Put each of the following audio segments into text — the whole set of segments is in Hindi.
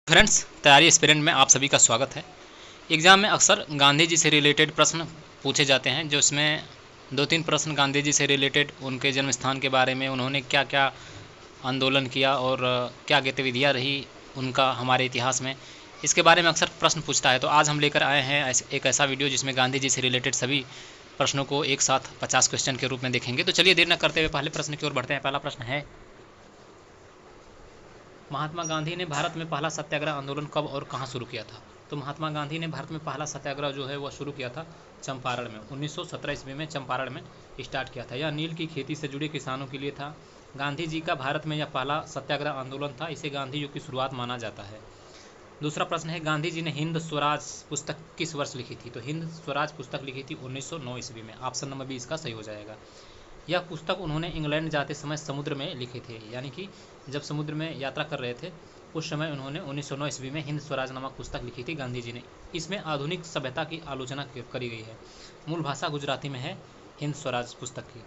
फ्रेंड्स, तैयारी एस्पिरेंट में आप सभी का स्वागत है। एग्ज़ाम में अक्सर गांधी जी से रिलेटेड प्रश्न पूछे जाते हैं, जो इसमें 2-3 प्रश्न गांधी जी से रिलेटेड, उनके जन्म स्थान के बारे में, उन्होंने क्या क्या आंदोलन किया और क्या गतिविधियाँ रही उनका हमारे इतिहास में, इसके बारे में अक्सर प्रश्न पूछता है। तो आज हम लेकर आए हैं एक ऐसा वीडियो जिसमें गांधी जी से रिलेटेड सभी प्रश्नों को एक साथ 50 क्वेश्चन के रूप में देखेंगे। तो चलिए देर न करते हुए पहले प्रश्न की ओर बढ़ते हैं। पहला प्रश्न है, महात्मा गांधी ने भारत में पहला सत्याग्रह आंदोलन कब और कहां शुरू किया था? तो महात्मा गांधी ने भारत में पहला सत्याग्रह जो है वह शुरू किया था चंपारण में 1917 ईस्वी में चंपारण में स्टार्ट किया था। यह नील की खेती से जुड़े किसानों के लिए था। गांधी जी का भारत में यह पहला सत्याग्रह आंदोलन था। इसे गांधी युग की शुरुआत माना जाता है। दूसरा प्रश्न है, गांधी जी ने हिंद स्वराज पुस्तक किस वर्ष लिखी थी? तो हिंद स्वराज पुस्तक लिखी थी 1909 ईस्वी में। ऑप्शन नंबर बी इसका सही हो जाएगा। यह पुस्तक उन्होंने इंग्लैंड जाते समय समुद्र में लिखे थे, यानी कि जब समुद्र में यात्रा कर रहे थे उस समय उन्होंने 1909 ईस्वी में हिंद स्वराज नामक पुस्तक लिखी थी गांधी जी ने। इसमें आधुनिक सभ्यता की आलोचना करी गई है। मूल भाषा गुजराती में है हिंद स्वराज पुस्तक की।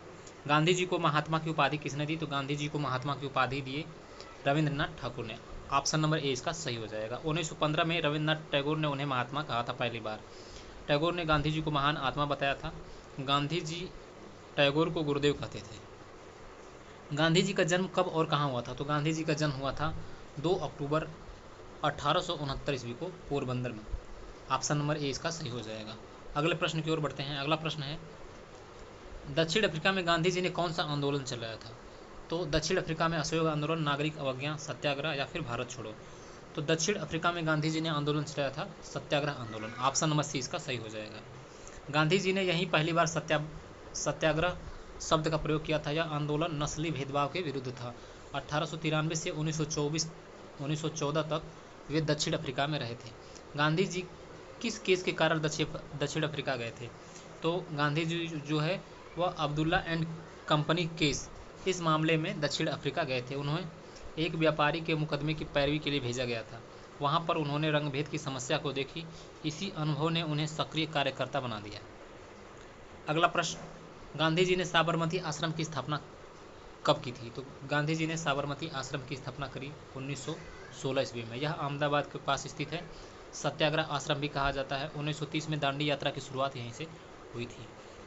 गांधी जी को महात्मा की उपाधि किसने दी? तो गांधी जी को महात्मा की उपाधि दिए रविंद्रनाथ ठाकुर ने। ऑप्शन नंबर ए इसका सही हो जाएगा। 1915 में रविंद्रनाथ टैगोर ने उन्हें महात्मा कहा था पहली बार। टैगोर ने गांधी जी को महान आत्मा बताया था। गांधी जी टैगोर को गुरुदेव कहते थे। गांधी जी का जन्म कब और कहाँ हुआ था? तो गांधी जी का जन्म हुआ था 2 अक्टूबर 1869 ईस्वी को पोरबंदर में। ऑप्शन नंबर ए इसका सही हो जाएगा। अगले प्रश्न की ओर बढ़ते हैं। अगला प्रश्न है, दक्षिण अफ्रीका में गांधी जी ने कौन सा आंदोलन चलाया था? तो दक्षिण अफ्रीका में असहयोग आंदोलन, नागरिक अवज्ञा, सत्याग्रह या फिर भारत छोड़ो? तो दक्षिण अफ्रीका में गांधी जी ने आंदोलन चलाया था सत्याग्रह आंदोलन। ऑप्शन नंबर सी इसका सही हो जाएगा। गांधी जी ने यहीं पहली बार सत्याग्रह शब्द का प्रयोग किया था। यह आंदोलन नस्ली भेदभाव के विरुद्ध था। 1893 से 1914 तक वे दक्षिण अफ्रीका में रहे थे। गांधी जी किस केस के कारण दक्षिण अफ्रीका गए थे? तो गांधी जी जो है वह अब्दुल्ला एंड कंपनी केस, इस मामले में दक्षिण अफ्रीका गए थे। उन्हें एक व्यापारी के मुकदमे की पैरवी के लिए भेजा गया था। वहाँ पर उन्होंने रंगभेद की समस्या को देखी। इसी अनुभव ने उन्हें सक्रिय कार्यकर्ता बना दिया। अगला प्रश्न, गांधी जी ने साबरमती आश्रम की स्थापना कब की थी? तो गांधी जी ने साबरमती आश्रम की स्थापना करी 1916 ईस्वी में। यह अहमदाबाद के पास स्थित है। सत्याग्रह आश्रम भी कहा जाता है। 1930 में दांडी यात्रा की शुरुआत यहीं से हुई थी।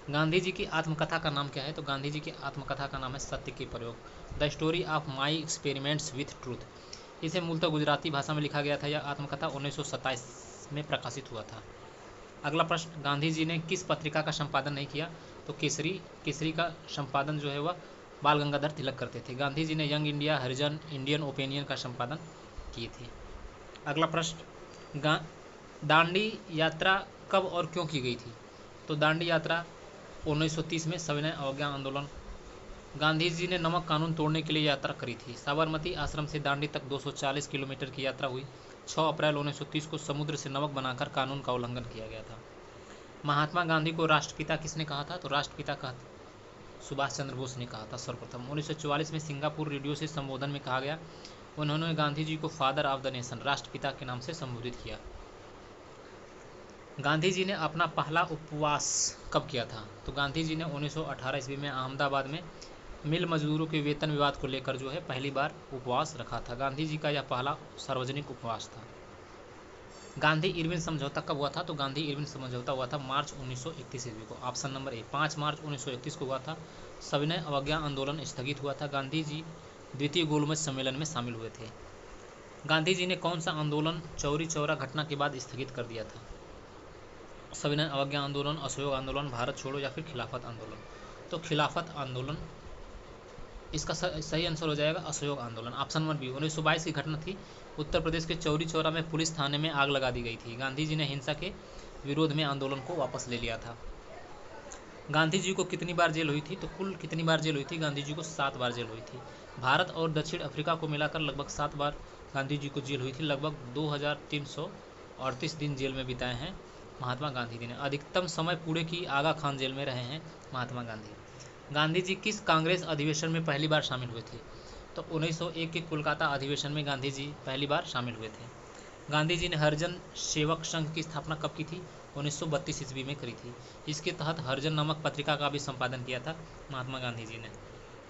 गांधी जी की आत्मकथा का नाम क्या है? तो गांधी जी की आत्मकथा का नाम है सत्य के प्रयोग, the story of my experiments with truth. इसे मूलतः गुजराती भाषा में लिखा गया था। यह आत्मकथा 1927 में प्रकाशित हुआ था। अगला प्रश्न, गांधी जी ने किस पत्रिका का संपादन नहीं किया? तो केसरी का संपादन जो है वह बाल गंगाधर तिलक करते थे। गांधी जी ने यंग इंडिया, हरिजन, इंडियन ओपिनियन का संपादन किए थे। अगला प्रश्न, दांडी यात्रा कब और क्यों की गई थी? तो दांडी यात्रा 1930 में सविनय अवज्ञा आंदोलन। गांधी जी ने नमक कानून तोड़ने के लिए यात्रा करी थी। साबरमती आश्रम से दांडी तक 240 किलोमीटर की यात्रा हुई। 6 अप्रैल 1930 को समुद्र से नमक बनाकर कानून का उल्लंघन किया गया था। महात्मा गांधी को राष्ट्रपिता किसने कहा था? तो राष्ट्रपिता का सुभाष चंद्र बोस ने कहा था सर्वप्रथम। 1944 में सिंगापुर रेडियो से संबोधन में कहा गया। उन्होंने गांधी जी को फादर ऑफ द नेशन, राष्ट्रपिता के नाम से संबोधित किया। गांधी जी ने अपना पहला उपवास कब किया था? तो गांधी जी ने 1918 ईस्वी में अहमदाबाद में मिल मजदूरों के वेतन विवाद को लेकर जो है पहली बार उपवास रखा था। गांधी जी का यह पहला सार्वजनिक उपवास था। गांधी इरविन समझौता कब हुआ था? तो गांधी इरविन समझौता हुआ था मार्च 1931 ईस्वी को। ऑप्शन नंबर ए 5 मार्च 1931 को हुआ था। सविनय अवज्ञा आंदोलन स्थगित हुआ था। गांधी जी द्वितीय गोलमेज सम्मेलन में शामिल हुए थे। गांधी जी ने कौन सा आंदोलन चौरी चौरा घटना के बाद स्थगित कर दिया था? सविनय अवज्ञा आंदोलन, असहयोग आंदोलन, भारत छोड़ो या फिर खिलाफत आंदोलन? तो खिलाफत आंदोलन इसका सही आंसर हो जाएगा, असहयोग आंदोलन। ऑप्शन नंबर बी 1922 की घटना थी। उत्तर प्रदेश के चौरी चौरा में पुलिस थाने में आग लगा दी गई थी। गांधी जी ने हिंसा के विरोध में आंदोलन को वापस ले लिया था। गांधी जी को कितनी बार जेल हुई थी? तो कुल कितनी बार जेल हुई थी? गांधी जी को 7 बार जेल हुई थी। भारत और दक्षिण अफ्रीका को मिलाकर लगभग 7 बार गांधी जी को जेल हुई थी। लगभग 2338 दिन जेल में बिताए हैं महात्मा गांधी जी ने। अधिकतम समय पूरे की आगा खान जेल में रहे हैं महात्मा गांधी। गांधी जी किस कांग्रेस अधिवेशन में पहली बार शामिल हुए थे? तो 1901 के कोलकाता अधिवेशन में गांधी जी पहली बार शामिल हुए थे। गांधी जी ने हरिजन सेवक संघ की स्थापना कब की थी? 1932 ईस्वी में करी थी। इसके तहत हरिजन नामक पत्रिका का भी संपादन किया था महात्मा गांधी जी ने।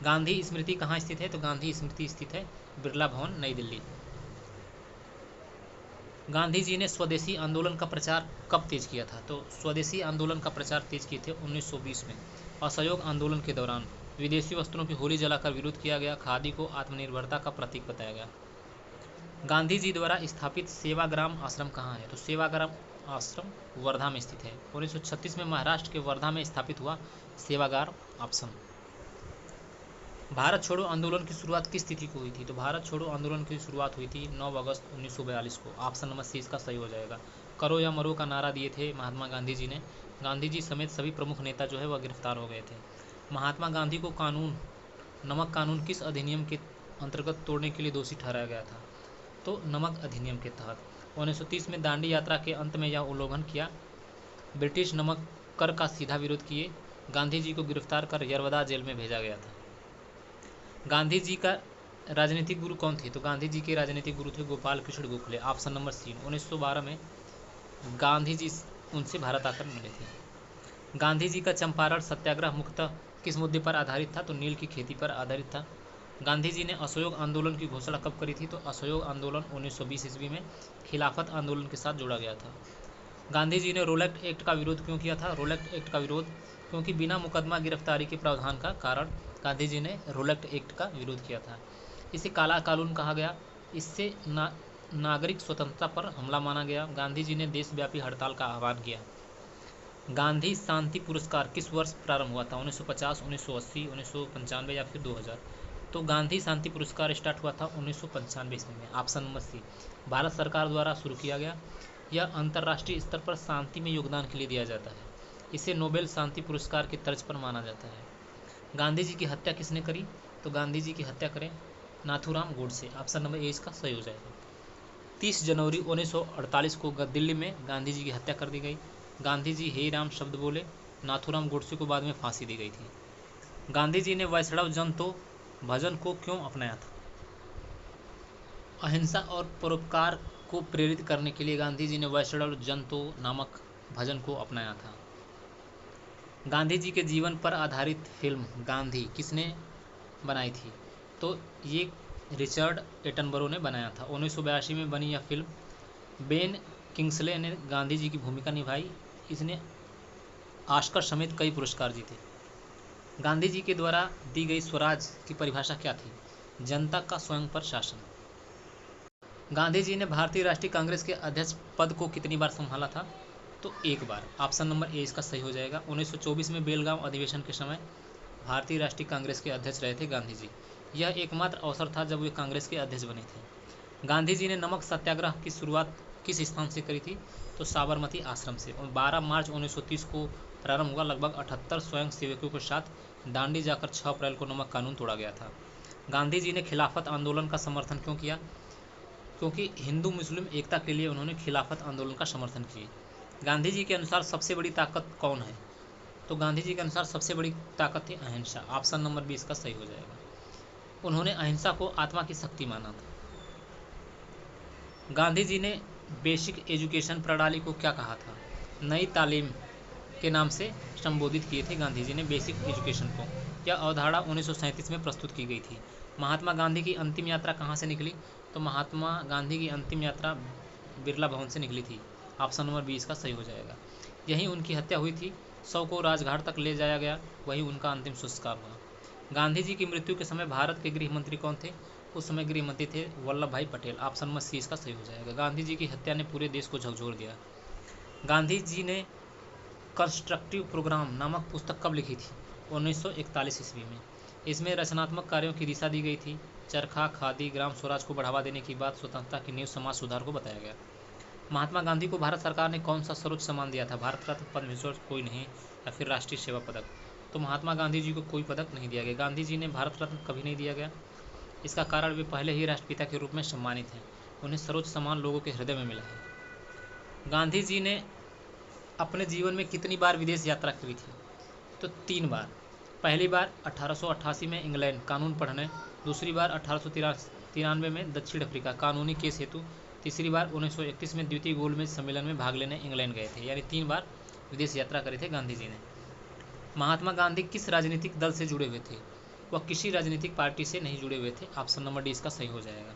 गांधी स्मृति कहाँ स्थित है? तो गांधी स्मृति स्थित है बिरला भवन, नई दिल्ली। गांधी जी ने स्वदेशी आंदोलन का प्रचार कब तेज किया था? तो स्वदेशी आंदोलन का प्रचार तेज किए थे 1920 में। असहयोग आंदोलन के दौरान विदेशी वस्त्रों की होली जलाकर विरोध किया गया। खादी को आत्मनिर्भरता का प्रतीक बताया गया। गांधी जी द्वारा स्थापित सेवाग्राम आश्रम कहाँ है? तो सेवाग्राम आश्रम वर्धा में स्थित है। 1936 में महाराष्ट्र के वर्धा में स्थापित हुआ सेवाग्राम आश्रम। भारत छोड़ो आंदोलन की शुरुआत किस तिथि को हुई थी? तो भारत छोड़ो आंदोलन की शुरुआत हुई थी 9 अगस्त 1942 को। ऑप्शन नंबर सी इसका सही हो जाएगा। करो या मरो का नारा दिए थे महात्मा गांधी जी ने। गांधी जी समेत सभी प्रमुख नेता जो है वह गिरफ्तार हो गए थे। महात्मा गांधी को नमक कानून किस अधिनियम के अंतर्गत तोड़ने के लिए दोषी ठहराया गया था? तो नमक अधिनियम के तहत। 1930 में दांडी यात्रा के अंत में यह उल्लंघन किया। ब्रिटिश नमक कर का सीधा विरोध किए। गांधी जी को गिरफ्तार कर यरवदा जेल में भेजा गया था। गांधी जी का राजनीतिक गुरु कौन थे? तो गांधी जी के राजनीतिक गुरु थे Gopal Krishna Gokhale. Option number C. 1912 में गांधी जी उनसे भारत आकर मिले थे। गांधी जी का चंपारण सत्याग्रह मुख्यतः किस मुद्दे पर आधारित था? तो नील की खेती पर आधारित था। गांधी जी ने असहयोग आंदोलन की घोषणा कब करी थी? तो असहयोग आंदोलन 1920 ईस्वी में खिलाफत आंदोलन के साथ जोड़ा गया था। गांधी जी ने रोलेक्ट एक्ट का विरोध क्यों किया था? रोलेक्ट एक्ट का विरोध क्योंकि बिना मुकदमा गिरफ्तारी के प्रावधान का कारण गांधी जी ने रोलेक्ट एक्ट का विरोध किया था। इसे काला कानून कहा गया। इससे नागरिक स्वतंत्रता पर हमला माना गया। गांधी जी ने देशव्यापी हड़ताल का आह्वान किया। गांधी शांति पुरस्कार किस वर्ष प्रारंभ हुआ था? 1950, 1980, 1995 या फिर 2000? तो गांधी शांति पुरस्कार स्टार्ट हुआ था 1995 ईस्वी में। ऑप्शन नंबर सी भारत सरकार द्वारा शुरू किया गया। यह अंतर्राष्ट्रीय स्तर पर शांति में योगदान के लिए दिया जाता है। इसे नोबेल शांति पुरस्कार की तर्ज पर माना जाता है। गांधी जी की हत्या किसने करी? तो गांधी जी की हत्या करें Nathuram Godse. Option number A इसका सही हो जाएगा। 30 जनवरी 1948 को दिल्ली में गांधी जी की हत्या कर दी गई। गांधी जी हे राम शब्द बोले। नाथूराम गोडसे को बाद में फांसी दी गई थी। गांधी जी ने वैष्णव जन तो भजन को क्यों अपनाया था? अहिंसा और परोपकार को प्रेरित करने के लिए गांधी जी ने वैष्णव जन तो नामक भजन को अपनाया था। गांधी जी के जीवन पर आधारित फिल्म गांधी किसने बनाई थी? तो ये रिचर्ड एटनबरो ने बनाया था। 1982 में बनी यह फिल्म बेन किंग्सले ने गांधी जी की भूमिका निभाई। इसने ऑस्कर समेत कई पुरस्कार जीते। गांधी जी के द्वारा दी गई स्वराज की परिभाषा क्या थी? जनता का स्वयं पर शासन। गांधी जी ने भारतीय राष्ट्रीय कांग्रेस के अध्यक्ष पद को कितनी बार संभाला था? तो एक बार। ऑप्शन नंबर ए इसका सही हो जाएगा। 1924 में बेलगांव अधिवेशन के समय भारतीय राष्ट्रीय कांग्रेस के अध्यक्ष रहे थे गांधी जी। यह एकमात्र अवसर था जब वे कांग्रेस के अध्यक्ष बने थे। गांधी जी ने नमक सत्याग्रह की शुरुआत किस स्थान से करी थी? तो साबरमती आश्रम से। 12 मार्च 1930 को प्रारंभ हुआ। लगभग 78 स्वयं सेवकों के साथ दांडी जाकर 6 अप्रैल को नमक कानून तोड़ा गया था। गांधी जी ने खिलाफत आंदोलन का समर्थन क्यों किया? क्योंकि हिंदू मुस्लिम एकता के लिए उन्होंने खिलाफत आंदोलन का समर्थन किया। गांधी जी के अनुसार सबसे बड़ी ताकत कौन है? तो गांधी जी के अनुसार सबसे बड़ी ताकत थी अहिंसा। ऑप्शन नंबर 20 का सही हो जाएगा। उन्होंने अहिंसा को आत्मा की शक्ति माना था। गांधी जी ने बेसिक एजुकेशन प्रणाली को क्या कहा था? नई तालीम के नाम से संबोधित किए थे गांधी जी ने बेसिक एजुकेशन को। यह अवधारणा 1937 में प्रस्तुत की गई थी। महात्मा गांधी की अंतिम यात्रा कहाँ से निकली? तो महात्मा गांधी की अंतिम यात्रा बिरला भवन से निकली थी। ऑप्शन नंबर 20 का सही हो जाएगा। यहीं उनकी हत्या हुई थी। 100 को राजघाट तक ले जाया गया। वहीं उनका अंतिम संस्कार हुआ। गांधी जी की मृत्यु के समय भारत के गृह मंत्री कौन थे? उस समय गृह मंत्री थे वल्लभ भाई पटेल। ऑप्शन नंबर सी इसका सही हो जाएगा। गांधी जी की हत्या ने पूरे देश को झकझोर दिया। गांधी जी ने कंस्ट्रक्टिव प्रोग्राम नामक पुस्तक कब लिखी थी? 1941 ईस्वी में। इसमें रचनात्मक कार्यों की दिशा दी गई थी। चरखा, खादी, ग्राम स्वराज को बढ़ावा देने की बात, स्वतंत्रता की नींव, समाज सुधार को बताया गया। महात्मा गांधी को भारत सरकार ने कौन सा सर्वोच्च सम्मान दिया था? भारत रत्न, पद्म भूषण कोई नहीं, या फिर राष्ट्रीय सेवा पदक? तो महात्मा गांधी जी को कोई पदक नहीं दिया गया। गांधी जी ने भारत रत्न कभी नहीं दिया गया। इसका कारण वे पहले ही राष्ट्रपिता के रूप में सम्मानित हैं। उन्हें सर्वोच्च सम्मान लोगों के हृदय में मिला है। गांधी जी ने अपने जीवन में कितनी बार विदेश यात्रा की थी? तो 3 बार। पहली बार 1888 में इंग्लैंड कानून पढ़ने, दूसरी बार 1893 में दक्षिण अफ्रीका कानूनी केस हेतु, तीसरी बार 1931 में द्वितीय गोलमेज सम्मेलन में भाग लेने इंग्लैंड गए थे। यानी 3 बार विदेश यात्रा करे थे गांधी जी ने। महात्मा गांधी किस राजनीतिक दल से जुड़े हुए थे? वह किसी राजनीतिक पार्टी से नहीं जुड़े हुए थे। ऑप्शन नंबर डी इसका सही हो जाएगा।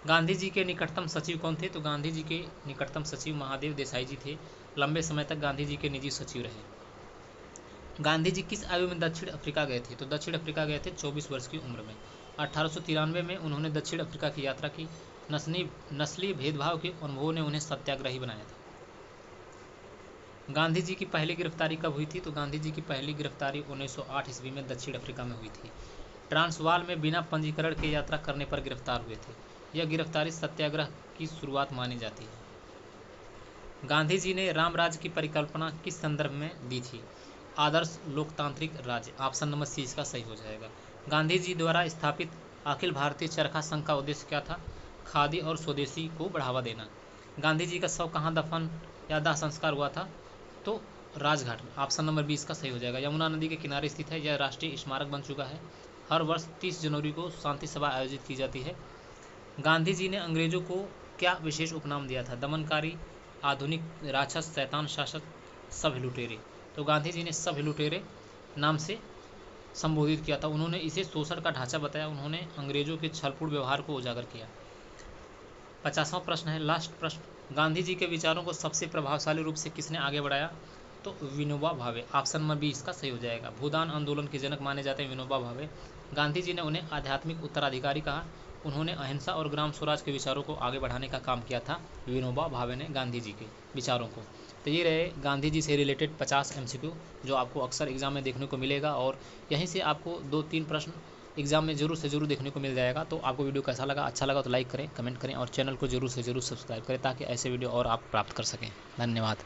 गांधी जी के निकटतम सचिव कौन थे? तो गांधी जी के निकटतम सचिव महादेव देसाई जी थे। लंबे समय तक गांधी जी के निजी सचिव रहे। गांधी जी किस आयु में दक्षिण अफ्रीका गए थे? तो दक्षिण अफ्रीका गए थे 24 वर्ष की उम्र में। 1893 में उन्होंने दक्षिण अफ्रीका की यात्रा की। नस्लीय भेदभाव के अनुभवों ने उन्हें सत्याग्रही बनाया था। गांधी जी की पहली गिरफ्तारी कब हुई थी? तो गांधी जी की पहली गिरफ्तारी 1908 ईस्वी में दक्षिण अफ्रीका में हुई थी। ट्रांसवाल में बिना पंजीकरण के यात्रा करने पर गिरफ्तार हुए थे। यह गिरफ्तारी सत्याग्रह की शुरुआत मानी जाती है। गांधी जी ने राम राज्य की परिकल्पना किस संदर्भ में दी थी? आदर्श लोकतांत्रिक राज्य। ऑप्शन नंबर सी इसका सही हो जाएगा। गांधी जी द्वारा स्थापित अखिल भारतीय चरखा संघ का उद्देश्य क्या था? खादी और स्वदेशी को बढ़ावा देना। गांधी जी का शव कहाँ दफन या दाह संस्कार हुआ था? तो राजघाट में। ऑप्शन नंबर 20 का सही हो जाएगा। यमुना नदी के किनारे स्थित है। यह राष्ट्रीय स्मारक बन चुका है। हर वर्ष 30 जनवरी को शांति सभा आयोजित की जाती है। गांधी जी ने अंग्रेजों को क्या विशेष उपनाम दिया था? दमनकारी, आधुनिक राक्षस, शैतान शासक, सब लुटेरे। तो गांधी जी ने सब लुटेरे नाम से संबोधित किया था। उन्होंने इसे शोषण का ढांचा बताया। उन्होंने अंग्रेजों के छलपूर्ण व्यवहार को उजागर किया। 50वां प्रश्न है, लास्ट प्रश्न। गांधी जी के विचारों को सबसे प्रभावशाली रूप से किसने आगे बढ़ाया? तो विनोबा भावे। ऑप्शन नंबर 20 का सही हो जाएगा। भूदान आंदोलन के जनक माने जाते हैं विनोबा भावे। गांधी जी ने उन्हें आध्यात्मिक उत्तराधिकारी कहा। उन्होंने अहिंसा और ग्राम स्वराज के विचारों को आगे बढ़ाने का काम किया था विनोबा भावे ने गांधी जी के विचारों को। तो ये रहे गांधी जी से रिलेटेड 50 MCQ जो आपको अक्सर एग्जाम में देखने को मिलेगा, और यहीं से आपको 2-3 प्रश्न एग्जाम में जरूर से जरूर देखने को मिल जाएगा। तो आपको वीडियो कैसा लगा? अच्छा लगा तो लाइक करें, कमेंट करें और चैनल को जरूर से जरूर सब्सक्राइब करें ताकि ऐसे वीडियो और आप प्राप्त कर सकें। धन्यवाद।